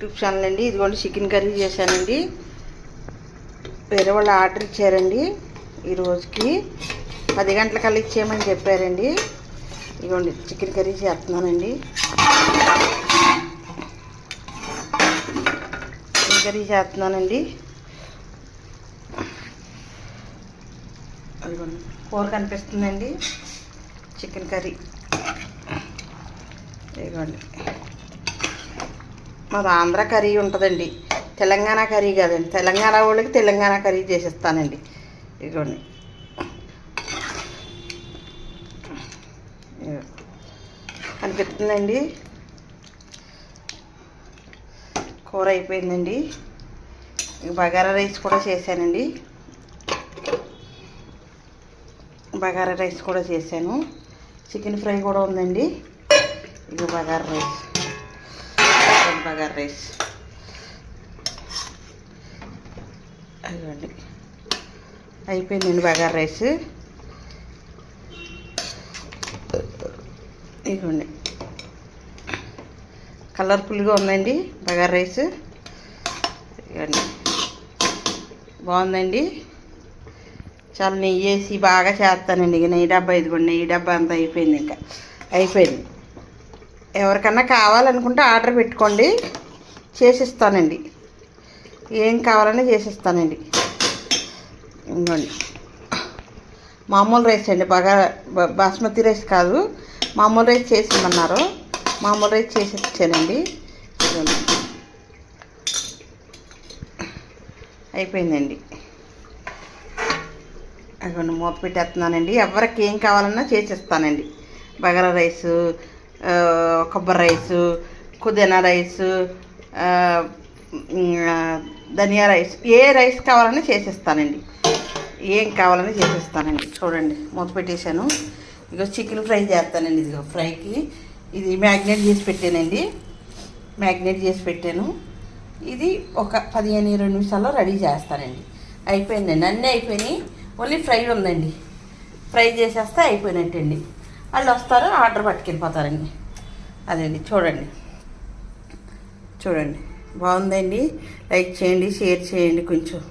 YouTube channel అండి. ఇదిగోండి chicken curry చేశానండి. వేరే వాళ్ళు ఆర్డర్ ఇచ్చారండి. ఈ రోజుకి 10 గంటలకల్లా ఇచ్చేయమని చెప్పారండి. ఇదిగోండి చికెన్ కర్రీ చేస్తున్నానండి. చికెన్ కర్రీ చేస్తున్నానండి. అదిగోండి కూర కనిపిస్తుందండి. చికెన్ కర్రీ ఇదిగోండి. మాది ఆంధ్ర కర్రీ ఉంటుందండి, తెలంగాణ కర్రీ కాదండి. తెలంగాణ వాళ్ళకి తెలంగాణ కర్రీ చేసేస్తానండి. ఇదిగోండి అనిపిస్తుందండి. కూర అయిపోయిందండి. బగారా రైస్ కూడా చేశానండి. బగారా రైస్ కూడా చేశాను. చికెన్ ఫ్రై కూడా ఉందండి. ఇది బగారా రైస్. బగారా రైస్ అదిగోండి అయిపోయిందండి. బగారా రైస్ ఇదిగోండి కలర్ఫుల్గా ఉందండి. బగారా రైస్ ఇదిగోండి బాగుందండి. చాలా నెయ్యి వేసి బాగా చేస్తానండి. ఇక నెయ్యి డబ్బా ఇదిగోండి. నెయ్యి డబ్బా అంతా అయిపోయింది. ఇంకా అయిపోయింది. ఎవరికన్నా కావాలనుకుంటే ఆర్డర్ పెట్టుకోండి, చేసిస్తానండి. ఏం కావాలని చేసిస్తానండి. ఇంకోండి మామూలు రైస్ అండి. బాస్మతి రైస్ కాదు, మామూలు రైస్ చేసిమన్నారు. మామూలు రైస్ చేసి ఇచ్చానండి. అయిపోయిందండి. అదిగోండి మూత పెట్టేస్తున్నానండి. ఎవరికి ఏం కావాలన్నా చేసిస్తానండి. బగారా రైసు, కొబ్బరి రైసు, పుదీనా రైసు, ధనియా రైస్, ఏ రైస్ కావాలని చేసిస్తానండి. ఏం కావాలని చేసిస్తానండి. చూడండి మూత పెట్టేశాను. ఇదిగో చికెన్ ఫ్రై చేస్తానండి. ఇదిగో ఫ్రైకి ఇది మ్యాగ్నేట్ చేసి పెట్టానండి. మ్యాగ్నేట్ చేసి పెట్టాను. ఇది ఒక 15-20 నిమిషాల్లో రెడీ చేస్తానండి. అయిపోయిందండి. అన్నీ అయిపోయినాయి. ఓన్లీ ఫ్రై ఉందండి. ఫ్రై చేసేస్తే అయిపోయినట్టండి. వాళ్ళు వస్తారు, ఆర్డర్ పట్టుకెళ్ళిపోతారండి. అదండి చూడండి. చూడండి బాగుందండి. లైక్ చేయండి, షేర్ చేయండి కొంచెం.